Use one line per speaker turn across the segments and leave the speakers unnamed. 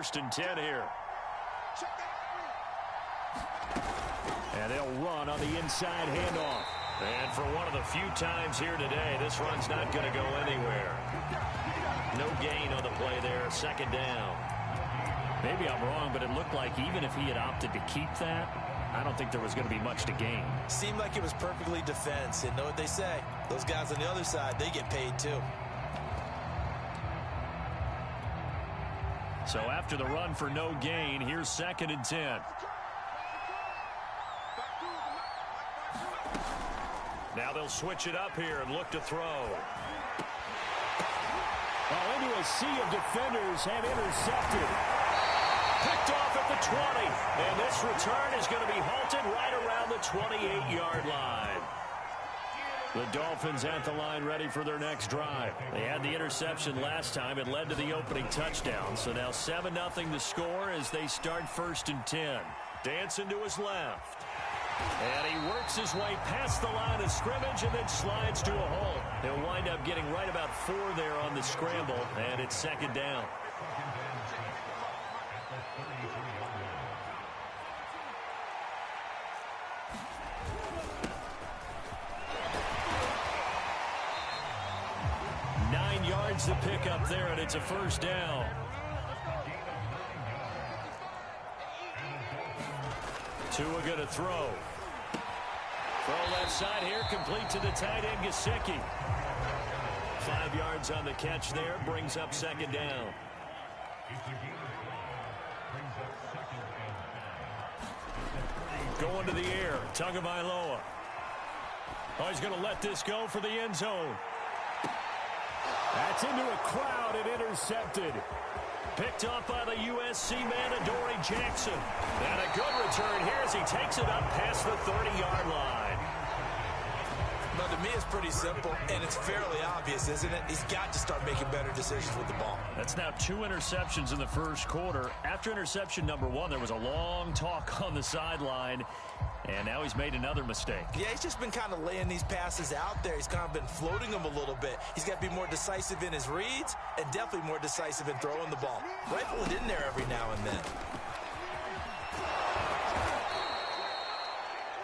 1st and 10 here. And they'll run on the inside handoff. And for one of the few times here today, this run's not going to go anywhere. No gain on the play there, 2nd down.
Maybe I'm wrong, but it looked like even if he had opted to keep that, I don't think there was going to be much to gain.
Seemed like it was perfectly defense. And know what they say? Those guys on the other side, they get paid too.
So after the run for no gain, here's 2nd and 10. Now they'll switch it up here and look to throw.
Well, into a sea of defenders and intercepted.
Picked off at the 20. And this return is going to be halted right around the 28-yard line. The Dolphins at the line ready for their next drive. They had the interception last time. It led to the opening touchdown. So now 7-0 the score as they start 1st and 10. Dancing to his left. And he works his way past the line of scrimmage and then slides to a halt. He'll wind up getting right about 4 there on the scramble, and it's 2nd down. The pickup there, and it's a 1st down. Tua going to throw. Throw left side here, complete to the tight end, Gesicki. 5 yards on the catch there, brings up 2nd down. Going to the air, Tagovailoa. Oh, he's going to let this go for the end zone.
That's into a crowd and intercepted.
Picked up by the USC man, Adoree Jackson. And a good return here as he takes it up past the 30-yard line.
But to me, it's pretty simple, and it's fairly obvious, isn't it? He's got to start making better decisions with the ball.
That's now 2 interceptions in the 1st quarter. After interception number 1, there was a long talk on the sideline. And now he's made another mistake.
Yeah, he's just been kind of laying these passes out there. He's kind of been floating them a little bit. He's got to be more decisive in his reads and definitely more decisive in throwing the ball. Rifle it in there every now and then.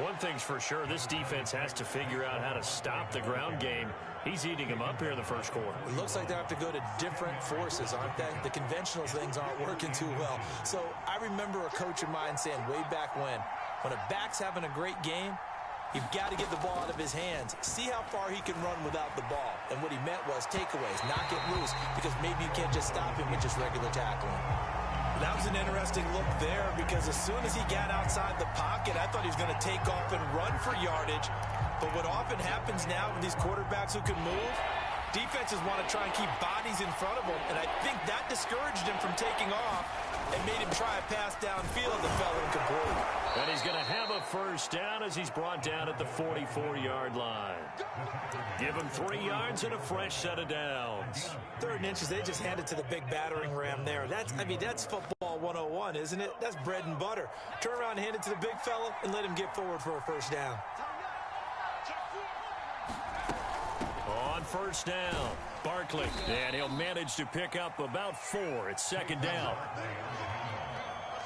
One thing's for sure, this defense has to figure out how to stop the ground game. He's eating him up here in the 1st quarter.
It looks like they have to go to different forces, aren't they? The conventional things aren't working too well. So I remember a coach of mine saying way back when a back's having a great game, you've got to get the ball out of his hands. See how far he can run without the ball. And what he meant was takeaways, not get loose, because maybe you can't just stop him with just regular tackling. That was an interesting look there because as soon as he got outside the pocket, I thought he was going to take off and run for yardage. But what often happens now with these quarterbacks who can move, defenses want to try and keep bodies in front of them, and I think that discouraged him from taking off and made him try a pass downfield that fell incomplete.
And he's going to have a 1st down as he's brought down at the 44-yard line. Give him 3 yards and a fresh set of downs.
3rd and inches, they just handed to the big battering ram there. That's football 101, isn't it? That's bread and butter. Turn around and hand it to the big fella and let him get forward for a 1st down.
On 1st down, Barkley. And he'll manage to pick up about 4. It's 2nd down.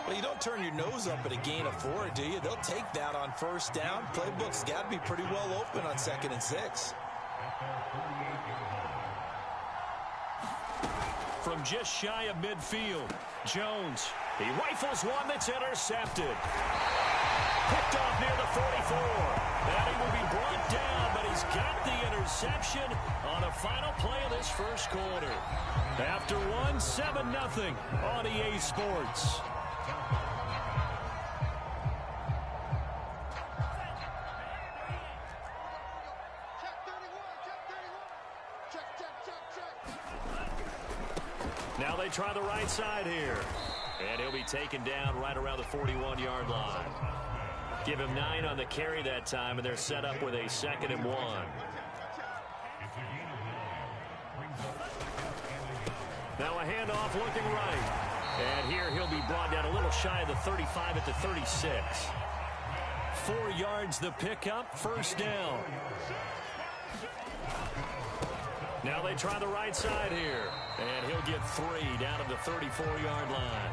Well, you don't turn your nose up at a gain of 4, do you? They'll take that on 1st down. Playbook's got to be pretty well open on 2nd and 6.
From just shy of midfield, Jones. He rifles one that's intercepted. Picked off near the 44. And he will be brought down, but he's got the interception on the final play of this 1st quarter. After 7-0 on EA Sports. Now they try the right side here. And he'll be taken down right around the 41-yard line. Give him 9 on the carry that time, and they're set up with a 2nd and 1. Now a handoff looking right. And here he'll be brought down a little shy of the 35 at the 36. 4 yards the pickup, 1st down. Now they try the right side here. And he'll get 3 down to the 34-yard line.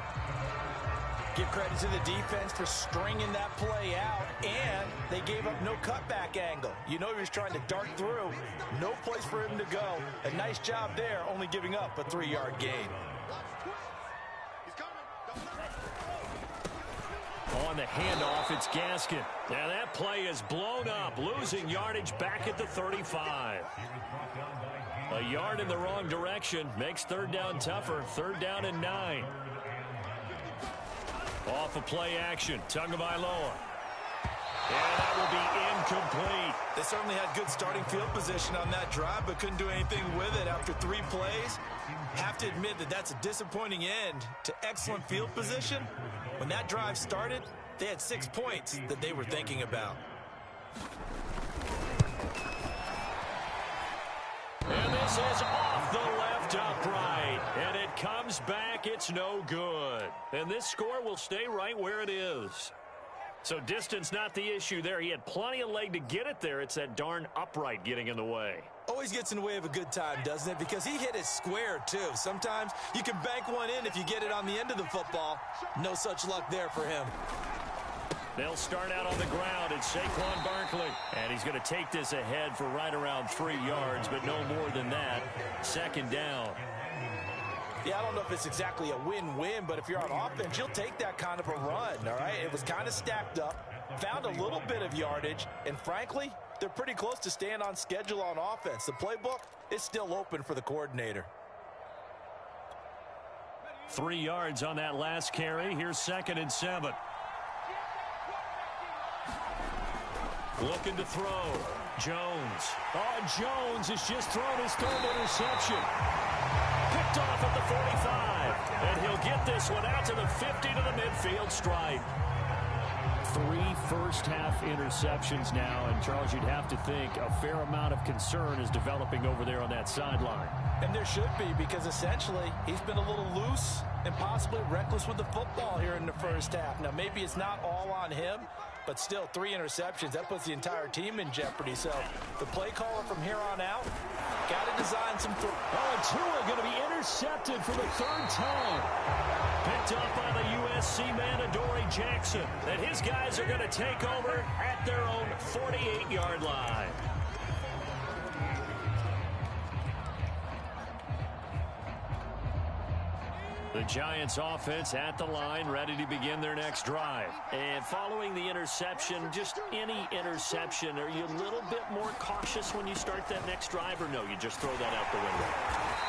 Give credit to the defense for stringing that play out, and they gave up no cutback angle. You know he was trying to dart through. No place for him to go. A nice job there, only giving up a 3-yard gain.
On the handoff, it's Gaskin. Now that play is blown up, losing yardage back at the 35. A yard in the wrong direction makes third down tougher. Third down and 9. Off of play action, Tagovailoa. And that will be incomplete.
They certainly had good starting field position on that drive, but couldn't do anything with it after 3 plays. Have to admit that that's a disappointing end to excellent field position. When that drive started, they had 6 points that they were thinking about.
And this is off the left upright. And it comes back. It's no good. And this score will stay right where it is. So distance not the issue there. He had plenty of leg to get it there. It's that darn upright getting in the way.
Always gets in the way of a good time, doesn't it? Because he hit it square, too. Sometimes you can bank one in if you get it on the end of the football. No such luck there for him.
They'll start out on the ground. It's Saquon Barkley. And he's going to take this ahead for right around 3 yards, but no more than that. Second down.
Yeah, I don't know if it's exactly a win-win, but if you're on offense, you'll take that kind of a run, all right? It was kind of stacked up, found a little bit of yardage, and frankly, they're pretty close to staying on schedule on offense. The playbook is still open for the coordinator.
3 yards on that last carry. Here's 2nd and 7. Looking to throw. Jones.
Oh, Jones has just thrown his 3rd interception.
Picked off at the 45. And he'll get this one out to the 50 to the midfield stripe.
3 first-half interceptions now, and Charles, you'd have to think a fair amount of concern is developing over there on that sideline.
And there should be, because essentially he's been a little loose and possibly reckless with the football here in the first half. Now, maybe it's not all on him, but still 3 interceptions. That puts the entire team in jeopardy. So the play caller from here on out got to design some.
Oh, and Tua going to be intercepted for the 3rd time.
Picked up by the USC man, Adoree Jackson. And his guys are going to take over at their own 48-yard line. The Giants offense at the line, ready to begin their next drive. And following the interception, just any interception, are you a little bit more cautious when you start that next drive, or no, you just throw that out the window?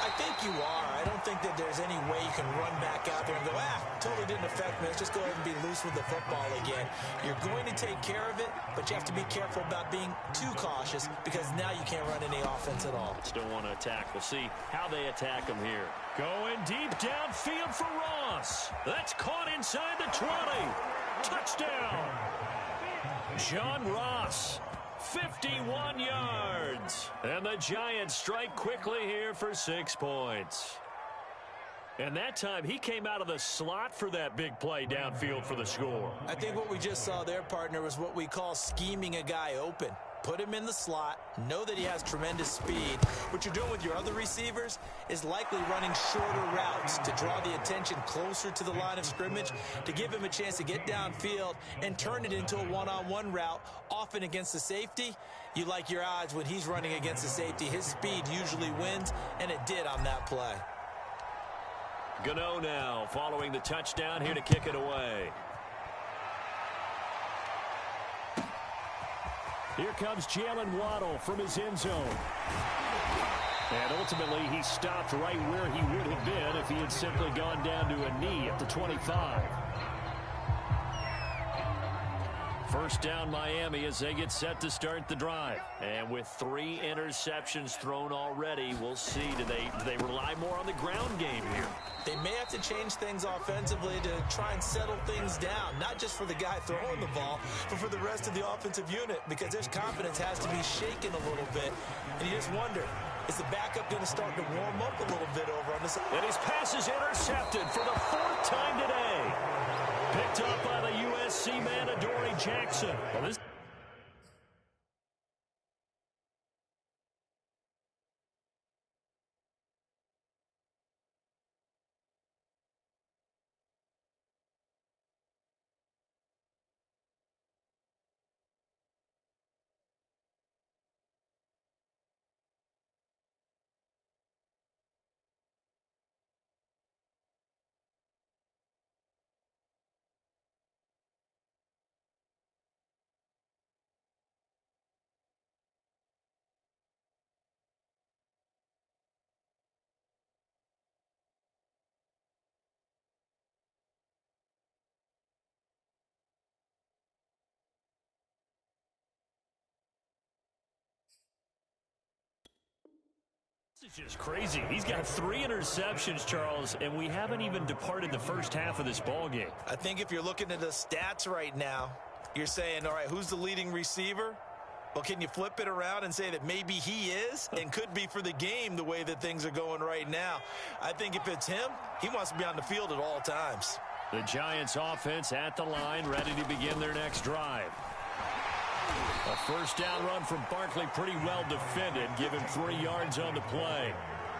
I think you are. I don't think that there's any way you can run back out there and go, totally didn't affect me. Let's just go ahead and be loose with the football again. You're going to take care of it, but you have to be careful about being too cautious, because now you can't run any offense at all.
Still want to attack. We'll see how they attack them here. Going deep downfield for Ross. That's caught inside the 20. Touchdown. John Ross, 51 yards. And the Giants strike quickly here for 6 points. And that time he came out of the slot for that big play downfield for the score.
I think what we just saw there, partner, was what we call scheming a guy open. Put him in the slot, know that he has tremendous speed. What you're doing with your other receivers is likely running shorter routes to draw the attention closer to the line of scrimmage, to give him a chance to get downfield and turn it into a one-on-one route, often against the safety. You like your odds when he's running against the safety. His speed usually wins, and it did on that play.
Gano now following the touchdown here to kick it away.
Here comes Jalen Waddle from his end zone. And ultimately, he stopped right where he would have been if he had simply gone down to a knee at the 25.
First down Miami as they get set to start the drive. And with 3 interceptions thrown already, we'll see. Do they rely more on the ground game here?
They may have to change things offensively to try and settle things down, not just for the guy throwing the ball, but for the rest of the offensive unit, because their confidence has to be shaken a little bit. And you just wonder, is the backup going to start to warm up a little bit over on this?
And his pass is intercepted for the 4th time today. Picked up by the USC man, Adoree Jackson. Well, this
He's just crazy. He's got 3 interceptions, Charles, and we haven't even departed the first half of this ball game.
I think if you're looking at the stats right now, you're saying, all right, who's the leading receiver? Well, can you flip it around and say that maybe he is and could be for the game the way that things are going right now? I think if it's him, he wants to be on the field at all times.
The Giants offense at the line, ready to begin their next drive. A first down run from Barkley, pretty well defended. Give him 3 yards on the play.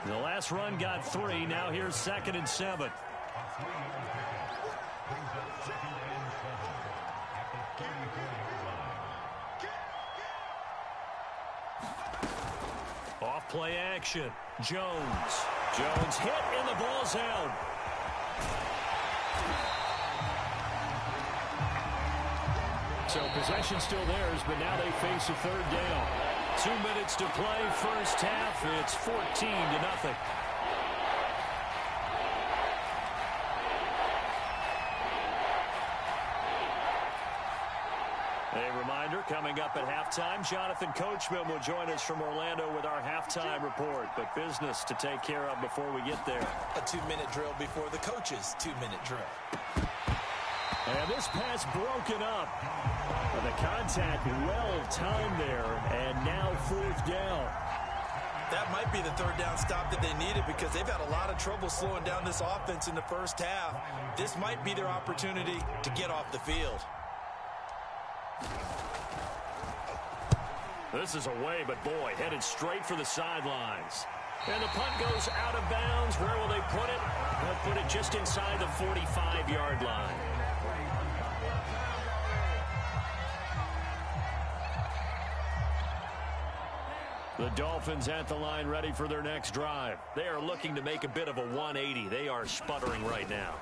The last run got 3. Now here's 2nd and 7. Off play action. Jones hit and the ball's out. So possession still theirs, but now they face a 3rd down. 2 minutes to play, first half. It's 14-0. A reminder, coming up at halftime, Jonathan Coachman will join us from Orlando with our halftime report. But business to take care of before we get there.
A 2-minute drill before the coach's 2-minute drill.
And this pass broken up. The contact well timed there, and now 4th down.
That might be the 3rd down stop that they needed because they've had a lot of trouble slowing down this offense in the first half. This might be their opportunity to get off the field.
This is away, but boy, headed straight for the sidelines. And the punt goes out of bounds. Where will they put it? They'll put it just inside the 45-yard line. The Dolphins at the line, ready for their next drive. They are looking to make a bit of a 180. They are sputtering right now.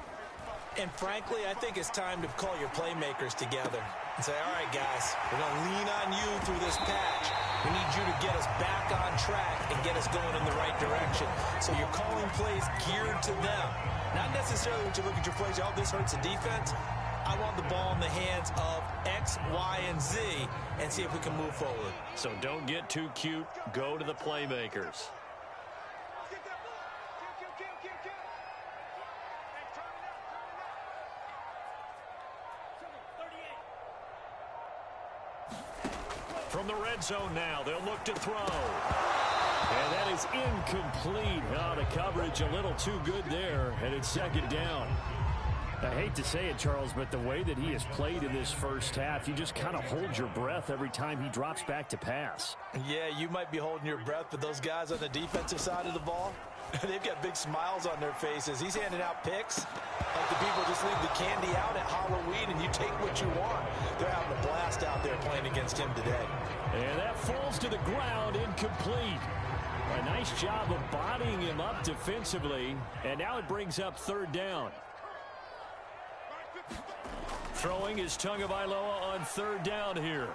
And frankly, I think it's time to call your playmakers together and say, all right, guys, we're going to lean on you through this patch. We need you to get us back on track and get us going in the right direction. So you're calling plays geared to them. Not necessarily when you look at your plays, oh, this hurts the defense. I want the ball in the hands of X, Y, and Z and see if we can move forward.
So don't get too cute. Go to the playmakers. From the red zone now, they'll look to throw. And that is incomplete. Oh, the coverage a little too good there, and it's 2nd down. I hate to say it, Charles, but the way that he has played in this first half, you just kind of hold your breath every time he drops back to pass.
Yeah, you might be holding your breath, but those guys on the defensive side of the ball, they've got big smiles on their faces. He's handing out picks like the people just leave the candy out at Halloween and you take what you want. They're having a blast out there playing against him today.
And that falls to the ground, incomplete. A nice job of bodying him up defensively, and now it brings up 3rd down. Throwing is Tagovailoa on 3rd down here.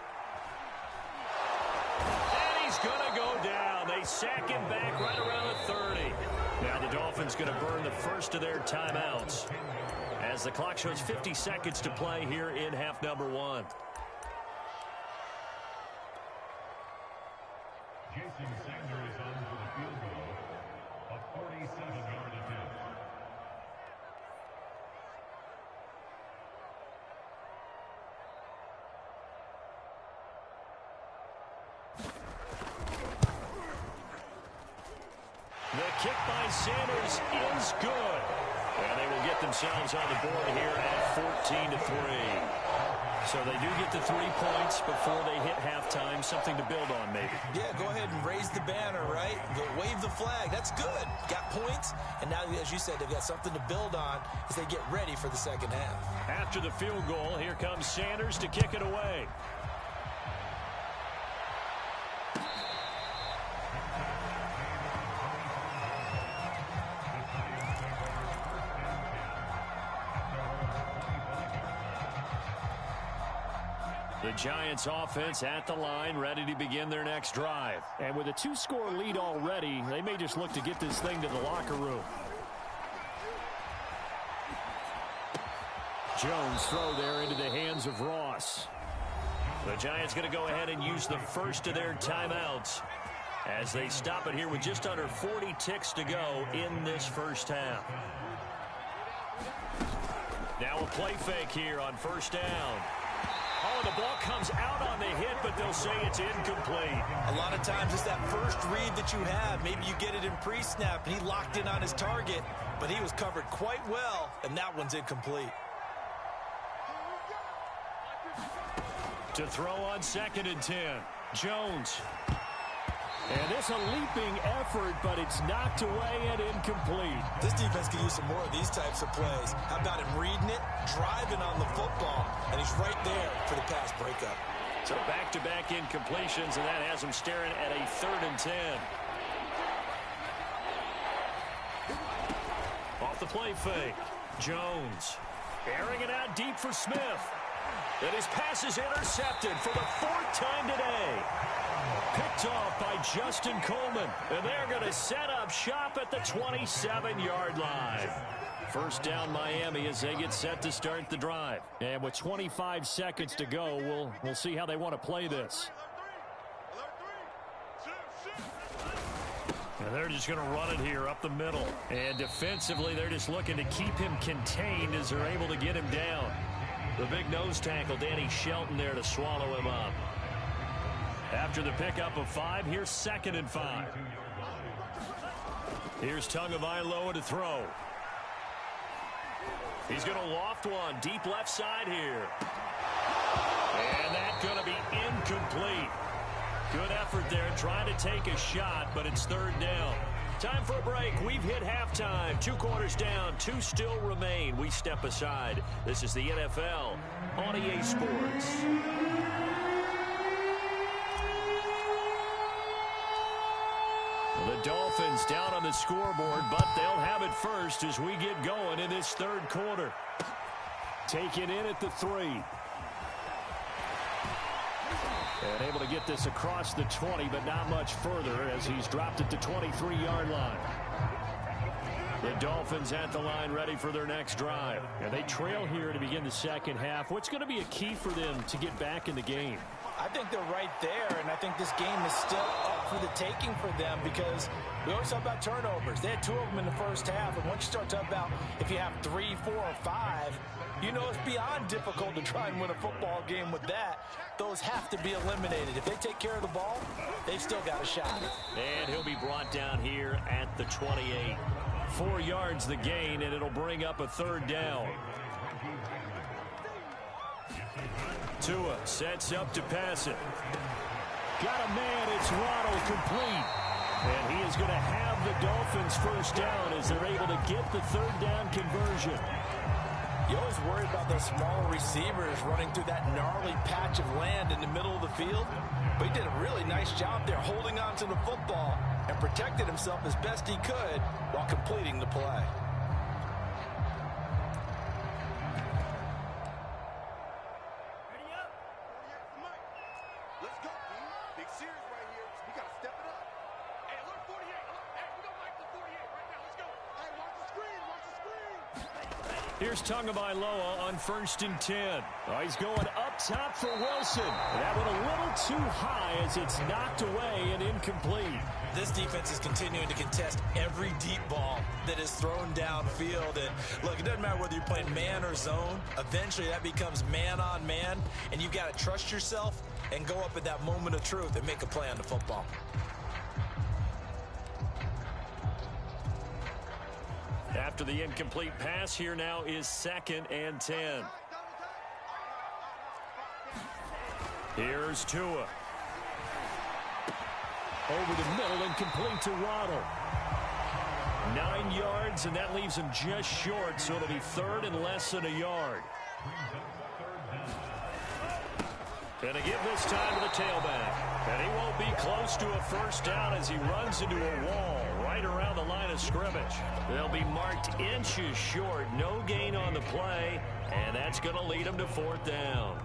And he's going to go down. They sack him back right around the 30. Now the Dolphins going to burn the first of their timeouts as the clock shows 50 seconds to play here in half number 1.
Jason Sanders on for the field goal, a 47-yard attempt.
The kick by Sanders is good. And they will get themselves on the board here at 14-3. So they do get the 3 points before they hit halftime. Something to build on, maybe.
Yeah, go ahead and raise the banner, right? Go wave the flag. That's good. Got points. And now, as you said, they've got something to build on as they get ready for the second half.
After the field goal, here comes Sanders to kick it away. The Giants offense at the line, ready to begin their next drive. And with a 2-score lead already, they may just look to get this thing to the locker room. Jones throw there into the hands of Ross. The Giants going to go ahead and use the first of their timeouts.
as they stop it here with just under 40 ticks to go in this first half. Now a play fake here on first down. Oh, the ball comes out on the hit, but they'll say it's incomplete.
A lot of times it's that first read that you have. Maybe you get it in pre-snap, and he locked in on his target, but he was covered quite well, and that one's incomplete.
To throw on 2nd and 10. Jones. And it's a leaping effort, but it's knocked away and incomplete.
This defense can use some more of these types of plays. How about him reading it, driving on the football, and he's right there for the pass breakup.
So back-to-back incompletions, and that has him staring at a 3rd and 10. Off the play fake. Jones airing it out deep for Smith. And his pass is intercepted for the 4th time today. Picked off by Justin Coleman. And they're going to set up shop at the 27-yard line. First down Miami as they get set to start the drive. And with 25 seconds to go, we'll see how they want to play this. And they're just going to run it here up the middle. And defensively, they're just looking to keep him contained as they're able to get him down. The big nose tackle, Danny Shelton, there to swallow him up. After the pickup of 5, here's 2nd and 5. Here's Tagovailoa to throw. He's going to loft one deep left side here. And that's going to be incomplete. Good effort there trying to take a shot, but it's 3rd down. Time for a break. We've hit halftime. 2 quarters down. 2 still remain. We step aside. This is the NFL on EA Sports. The Dolphins down on the scoreboard, but they'll have it first as we get going in this 3rd quarter. Taken in at the 3. And able to get this across the 20, but not much further as he's dropped at the 23-yard line. The Dolphins at the line ready for their next drive. And they trail here to begin the second half. What's going to be a key for them to get back in the game?
I think they're right there, and I think this game is still up for the taking for them because we always talk about turnovers. They had 2 of them in the first half, and once you start talking about if you have 3, 4, or 5, you know it's beyond difficult to try and win a football game with that. Those have to be eliminated. If they take care of the ball, they've still got a shot.
And he'll be brought down here at the 28. 4 yards the gain, and it'll bring up a 3rd down. Tua sets up to pass it. Got a man, it's Waddle complete. And he is going to have the Dolphins first down as they're able to get the 3rd down conversion.
You always worry about those smaller receivers running through that gnarly patch of land in the middle of the field. But he did a really nice job there holding on to the football and protected himself as best he could while completing the play.
Here's Tagovailoa on 1st and 10. Oh, he's going up top for Wilson. That one a little too high as it's knocked away and incomplete.
This defense is continuing to contest every deep ball that is thrown downfield. And look, it doesn't matter whether you're playing man or zone. Eventually that becomes man on man, and you've got to trust yourself and go up at that moment of truth and make a play on the football.
After the incomplete pass, here now is 2nd and 10. Here's Tua. Over the middle and complete to Waddle. 9 yards, and that leaves him just short, so it'll be 3rd and less than a yard. And to give this time to the tailback. And he won't be close to a first down as he runs into a wall right around the line of scrimmage. They'll be marked inches short. No gain on the play, and that's going to lead him to 4th down.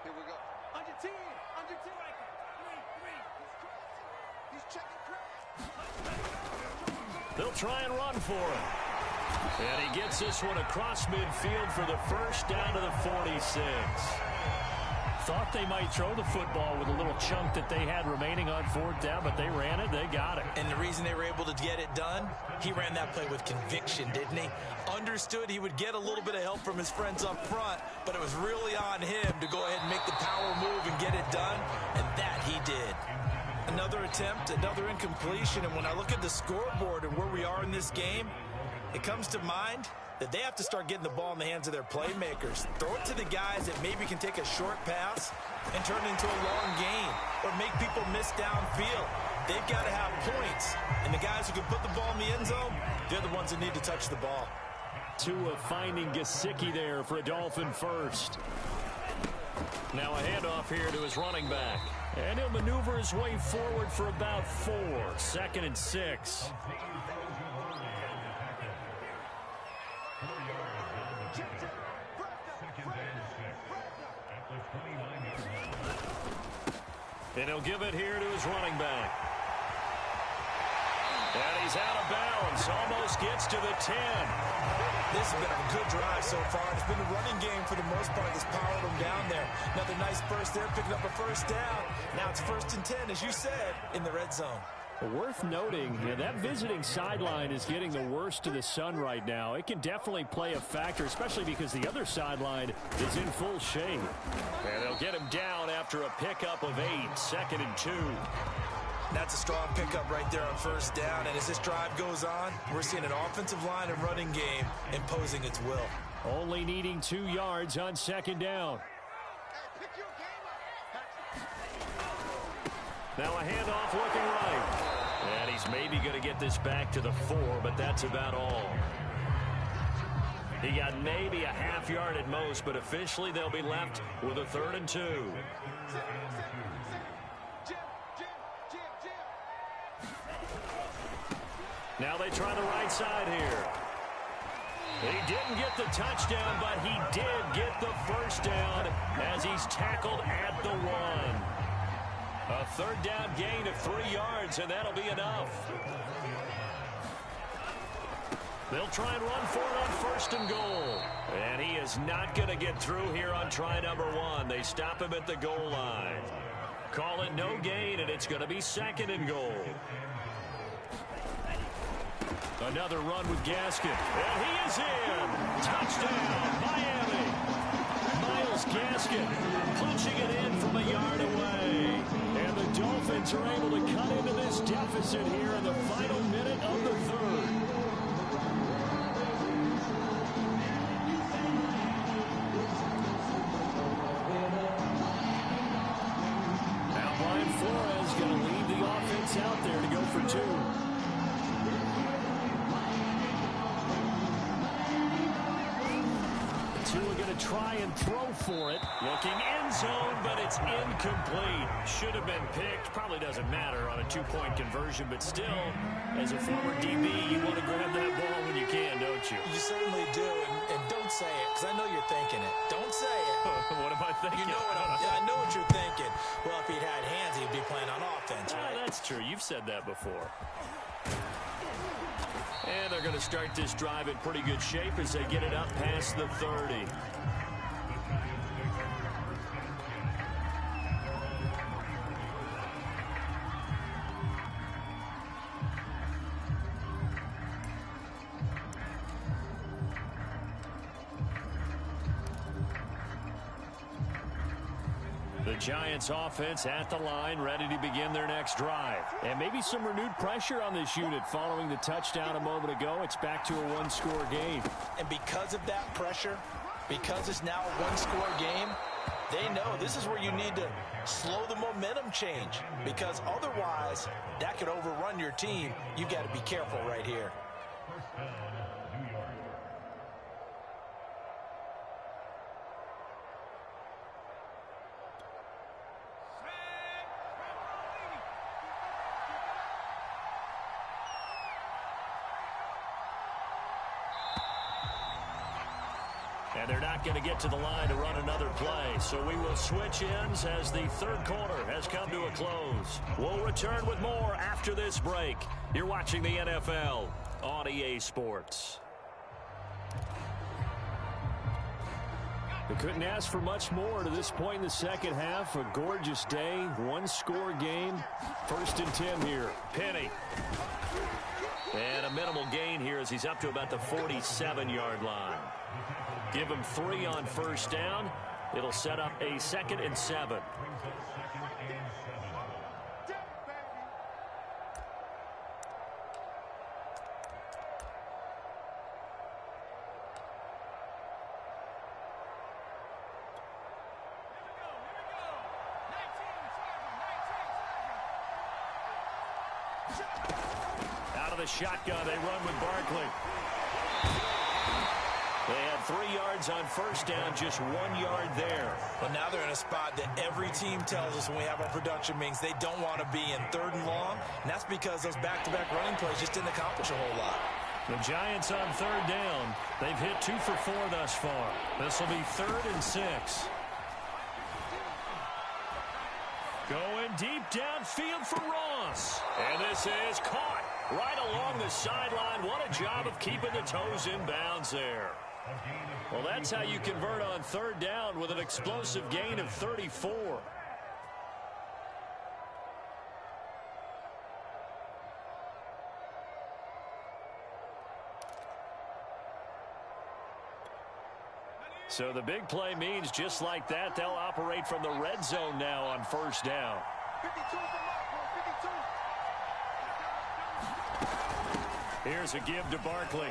Here we go. Under 10. Under 10. He's checking.
They'll try and run for it.
And he gets this one across midfield for the first down to the 46. Thought they might throw the football with a little chunk that they had remaining on fourth down, but they ran it, they got it.
And the reason they were able to get it done, he ran that play with conviction, didn't he? Understood he would get a little bit of help from his friends up front, but it was really on him to go ahead and make the power move and get it done, and that he did. Another attempt, another incompletion, and when I look at the scoreboard and where we are in this game, it comes to mind that they have to start getting the ball in the hands of their playmakers. Throw it to the guys that maybe can take a short pass and turn it into a long gain or make people miss downfield. They've got to have points, and the guys who can put the ball in the end zone, they're the ones that need to touch the ball.
Tua finding Gesicki there for a Dolphin first. Now a handoff here to his running back. And he'll maneuver his way forward for about 4. 2nd and 6. And he'll give it here to his running back. And he's out of bounds. Almost gets to the 10.
This has been a good drive so far. It's been the running game for the most part that's powered them down there. Another nice burst there, picking up a first down. Now it's 1st and 10, as you said, in the red zone.
Worth noting, that visiting sideline is getting the worst of the sun right now. It can definitely play a factor, especially because the other sideline is in full shade. And they'll get him down after a pickup of 8, 2nd and 2.
That's a strong pickup right there on first down. And as this drive goes on, we're seeing an offensive line and running game imposing its will.
Only needing 2 yards on 2nd down. Now a handoff looking right. And he's maybe going to get this back to the 4, but that's about all. He got maybe a half yard at most, but officially they'll be left with a 3rd and 2. Now they try the right side here. He didn't get the touchdown, but he did get the first down as he's tackled at the 1. A 3rd down gain of 3 yards, and that'll be enough. They'll try and run for it on 1st and goal. And he is not going to get through here on try number 1. They stop him at the goal line. Call it no gain, and it's going to be 2nd and goal. Another run with Gaskin. And he is in. Touchdown, Miami. Myles Gaskin punching it in from a yard away. And the Dolphins are able to cut into this deficit here in the final minute of the 3rd. Now Brian Flores going to leave the offense out there to go for 2. Tua going to try and throw for it. Looking end zone, but it's incomplete. Should have been picked. Probably doesn't matter on a 2-point conversion, but still, as a former DB, you want to grab that ball when you can, don't you?
You certainly do, and don't say it, because I know you're thinking it. Don't say it.
What am I thinking?
You know I know what you're thinking. Well, if he'd had hands, he'd be playing on offense, right?
That's true. You've said that before. And they're going to start this drive in pretty good shape as they get it up past the 30. The Giants offense at the line, ready to begin their next drive. And maybe some renewed pressure on this unit following the touchdown a moment ago. It's back to a 1-score game.
And because of that pressure, because it's now a 1-score game, they know this is where you need to slow the momentum change. Because otherwise, that could overrun your team. You've got to be careful right here.
And they're not going to get to the line to run another play. So we will switch ends as the 3rd quarter has come to a close. We'll return with more after this break. You're watching the NFL on EA Sports. They couldn't ask for much more to this point in the second half. A gorgeous day, one-score game. 1st and 10 here.
Penny. And a minimal gain here as he's up to about the 47-yard line. Give him 3 on 1st down. It'll set up a 2nd and 7.
Out of the shotgun, they run with Barkley.
They had 3 yards on 1st down, just 1 yard there.
But now they're in a spot that every team tells us when we have our production meetings they don't want to be in 3rd and long. And that's because those back-to-back running plays just didn't accomplish a whole lot.
The Giants on 3rd down. They've hit 2 for 4 thus far. This will be 3rd and 6.
Going deep downfield for Ross. And this is caught right along the sideline. What a job of keeping the toes in bounds there.
Well, that's how you convert on 3rd down with an explosive gain of 34. So the big play means just like that, they'll operate from the red zone now on 1st down.
52 from up, 52.
Here's a give to Barkley.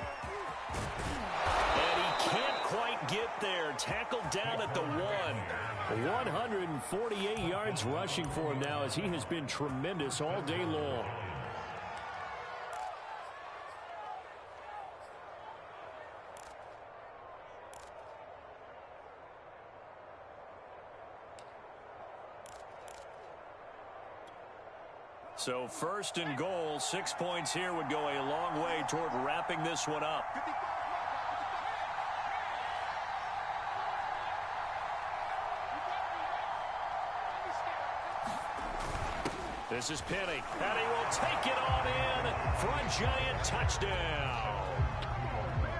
And he can't quite get there. Tackled down at the 1.
148 yards rushing for him now as he has been tremendous all day long. So 1st and goal, 6 points here would go a long way toward wrapping this one up. This is Penny, and he will take it on in for a Giant touchdown.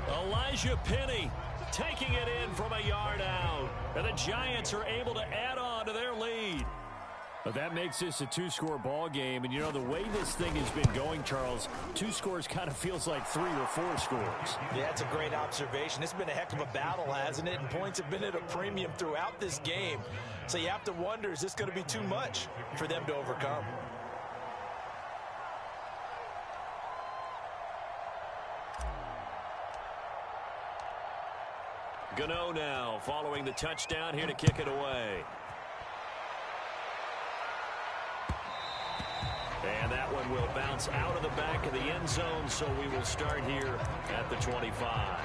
Elijah Penny taking it in from a yard out, and the Giants are able to add on to their lead. But that makes this a 2-score ball game, and you know the way this thing has been going, Charles, 2 scores kind of feels like 3 or 4 scores.
Yeah, that's a great observation. It's been a heck of a battle, hasn't it? And points have been at a premium throughout this game. So you have to wonder, is this going to be too much for them to overcome?
Gano now following the touchdown here to kick it away. And that one will bounce out of the back of the end zone, so we will start here at the 25.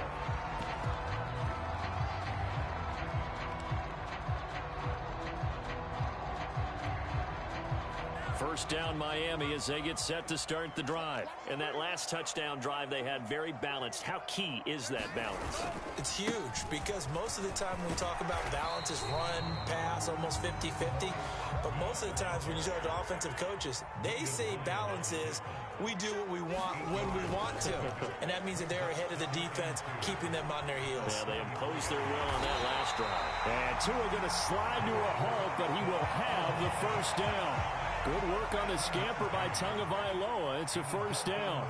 First down Miami as they get set to start the drive. And that last touchdown drive they had very balanced. How key is that balance?
It's huge because most of the time when we talk about balance is run, pass, almost 50-50. But most of the times when you talk to offensive coaches, they say balance is we do what we want when we want to. And that means that they're ahead of the defense, keeping them on their heels.
Yeah, they imposed their will on that last drive.
And Tua going to slide to a halt, but he will have the first down. Good work on the scamper by Tagovailoa. It's a first down.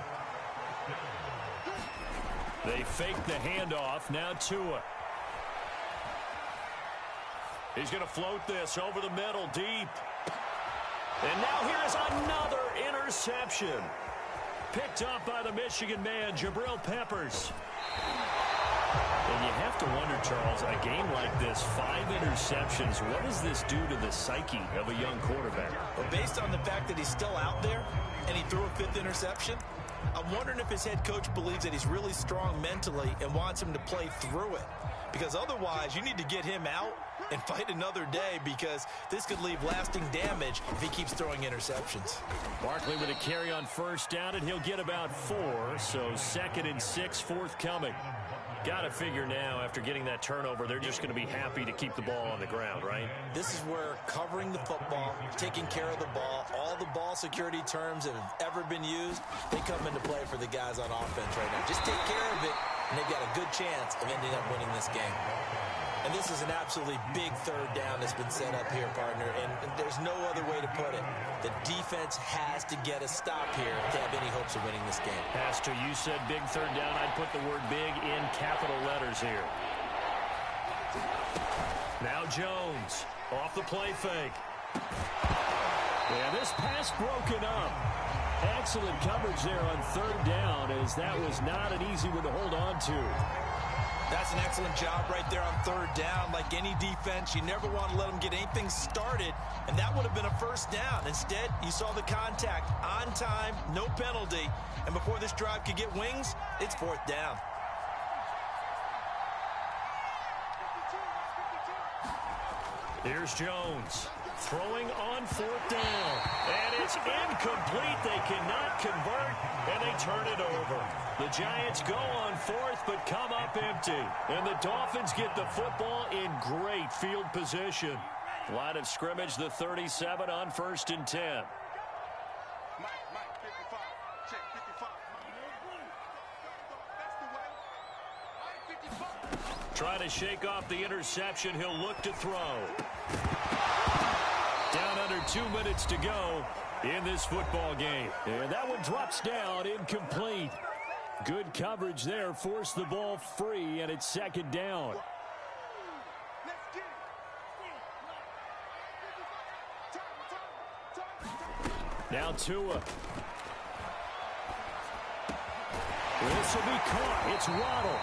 They fake the handoff. Now Tua. He's going to float this over the middle, deep. And now here's another interception. Picked up by the Michigan man, Jabril Peppers. And you have to wonder, Charles, a game like this, 5 interceptions, what does this do to the psyche of a young quarterback?
But based on the fact that he's still out there and he threw a 5th interception, I'm wondering if his head coach believes that he's really strong mentally and wants him to play through it. Because otherwise, you need to get him out and fight another day because this could leave lasting damage if he keeps throwing interceptions.
Barkley with a carry on first down, and he'll get about 4. So 2nd and 6 forthcoming. Got to figure now, after getting that turnover, they're just going to be happy to keep the ball on the ground, right?
This is where covering the football, taking care of the ball, all the ball security terms that have ever been used, they come into play for the guys on offense right now. Just take care of it, and they've got a good chance of ending up winning this game. And this is an absolutely big third down that's been set up here, partner, and there's no other way to put it. The defense has to get a stop here if they have any hopes of winning this game.
Pastor, you said big third down. I'd put the word big in capital letters here. Now Jones off the play fake. And this pass broken up. Excellent coverage there on third down, as that was not an easy one to hold on to.
That's an excellent job right there on third down. Like any defense, you never want to let them get anything started, and that would have been a first down. Instead, you saw the contact on time, no penalty, and before this drive could get wings, it's fourth down.
Here's Jones throwing on fourth down, and it's incomplete. They cannot convert, and they turn it over. The Giants go on fourth, but come up empty, and the Dolphins get the football in great field position. Line of scrimmage, the 37 on 1st and 10.
Mike, 55. Check, 55. That's the way. Mike, 55.
Trying to shake off the interception. He'll look to throw. Down under 2 minutes to go in this football game. And that one drops down, incomplete. Good coverage there, forced the ball free, and it's second down. Now Tua. This will be caught. It's Waddle.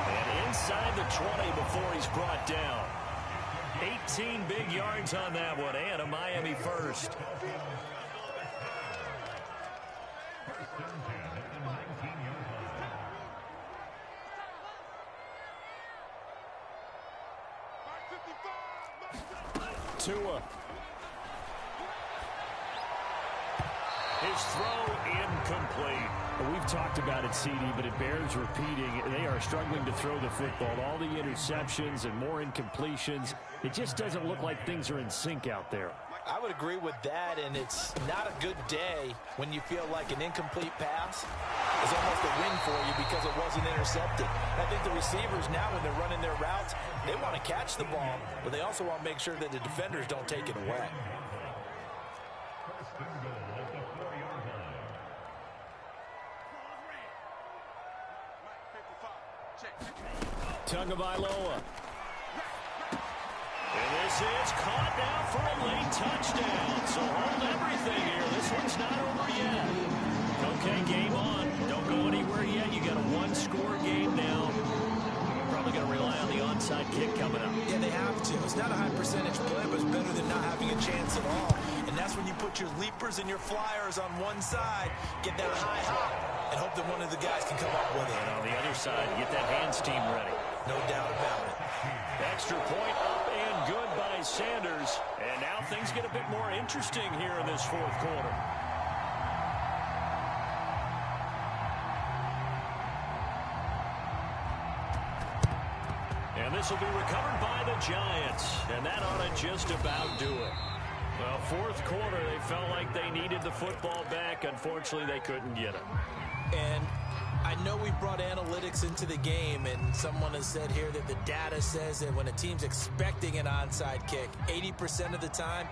And inside the 20 before he's brought down. 18 big yards on that one, and a Miami first. Tua. His throw incomplete. We've talked about it, CD, but it bears repeating. They are struggling to throw the football. All the interceptions and more incompletions. It just doesn't look like things are in sync out there.
I would agree with that, and it's not a good day when you feel like an incomplete pass is almost a win for you because it wasn't intercepted. I think the receivers now, when they're running their routes, they want to catch the ball, but they also want to make sure that the defenders don't take it away.
Tagovailoa. And this is caught now for a late touchdown. So hold everything here. This one's not over yet. Okay, game on. Don't go anywhere yet. You got a one-score game now. Probably going to rely on the onside kick coming up.
Yeah, they have to. It's not a high percentage play, but it's better than not having a chance at all. And that's when you put your leapers and your flyers on one side, get that high hop, and hope that one of the guys can come up with it.
And on the other side, get that hands team ready.
No doubt about it.
Extra point up and good by Sanders. And now things get a bit more interesting here in this fourth quarter. And this will be recovered by the Giants. And that ought to just about do it. Well, fourth quarter, they felt like they needed the football back. Unfortunately, they couldn't get it.
And I know we brought analytics into the game, and someone has said here that the data says that when a team's expecting an onside kick, 80% of the time,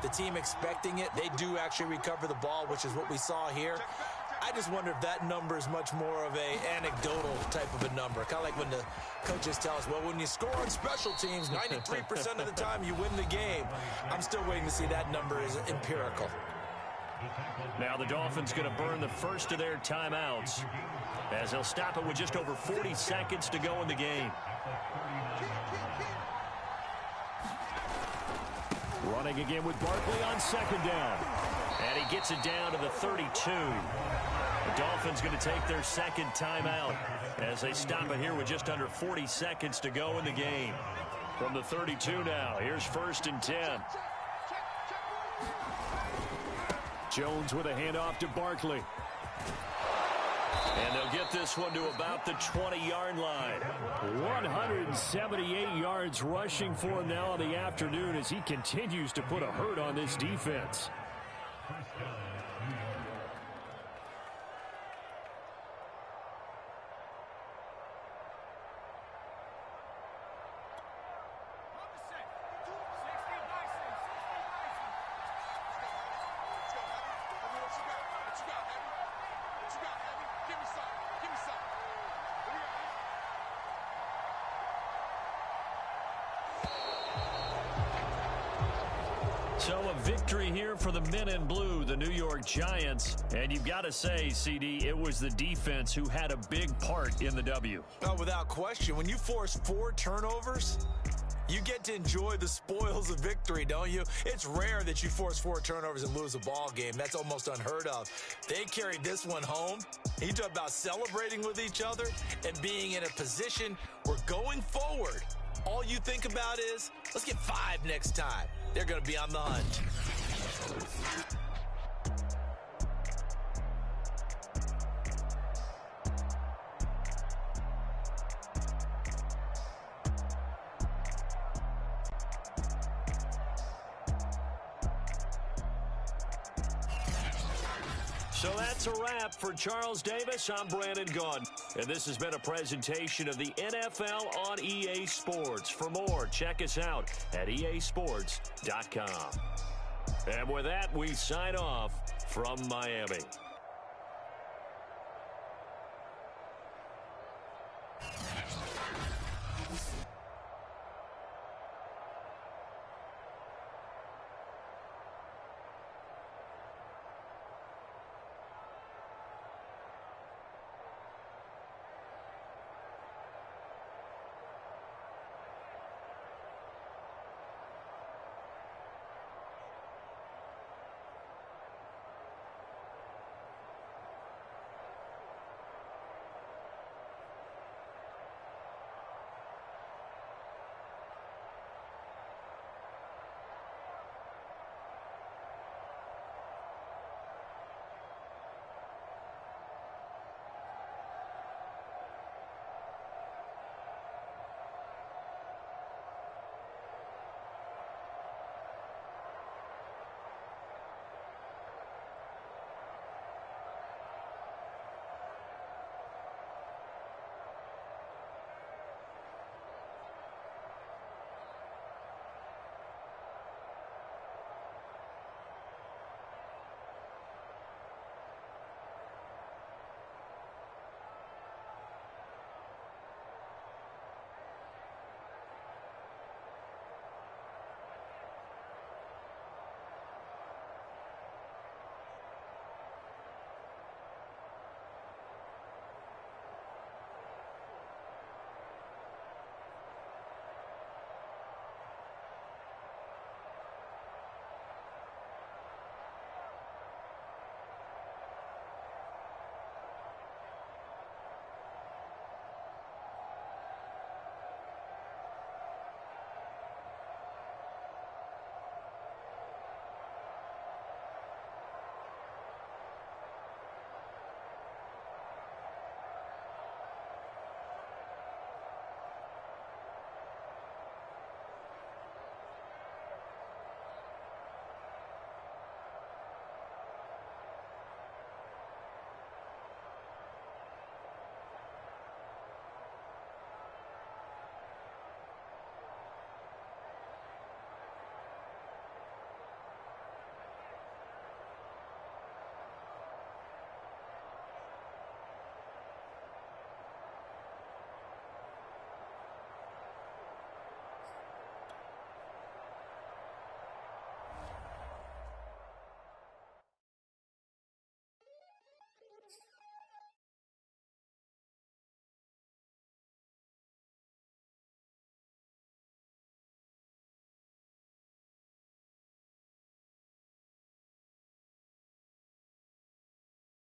the team expecting it, they do actually recover the ball, which is what we saw here. I just wonder if that number is much more of a anecdotal type of a number. Kind of like when the coaches tell us, well, when you score on special teams, 93% of the time you win the game. I'm still waiting to see that number is empirical.
Now the Dolphins going to burn the first of their timeouts as they'll stop it with just over 40 seconds to go in the game. Running again with Barkley on second down. And he gets it down to the 32. The Dolphins going to take their second timeout as they stop it here with just under 40 seconds to go in the game. From the 32 now, here's 1st and 10. Jones with a handoff to Barkley. And they'll get this one to about the 20-yard line. 178 yards rushing for him now in the afternoon as he continues to put a hurt on this defense.
So a victory here for the men in blue, the New York Giants. And you've got to say, CD, it was the defense who had a big part in the W.
Oh, without question. When you force 4 turnovers, you get to enjoy the spoils of victory, don't you? It's rare that you force 4 turnovers and lose a ball game. That's almost unheard of. They carried this one home. You talk about celebrating with each other and being in a position where going forward, all you think about is, let's get 5 next time. They're going to be on the hunt.
So that's a wrap for Charles Davis. I'm Brandon Gaudin, and this has been a presentation of the NFL on EA Sports. For more, check us out at easports.com. And with that, we sign off from Miami.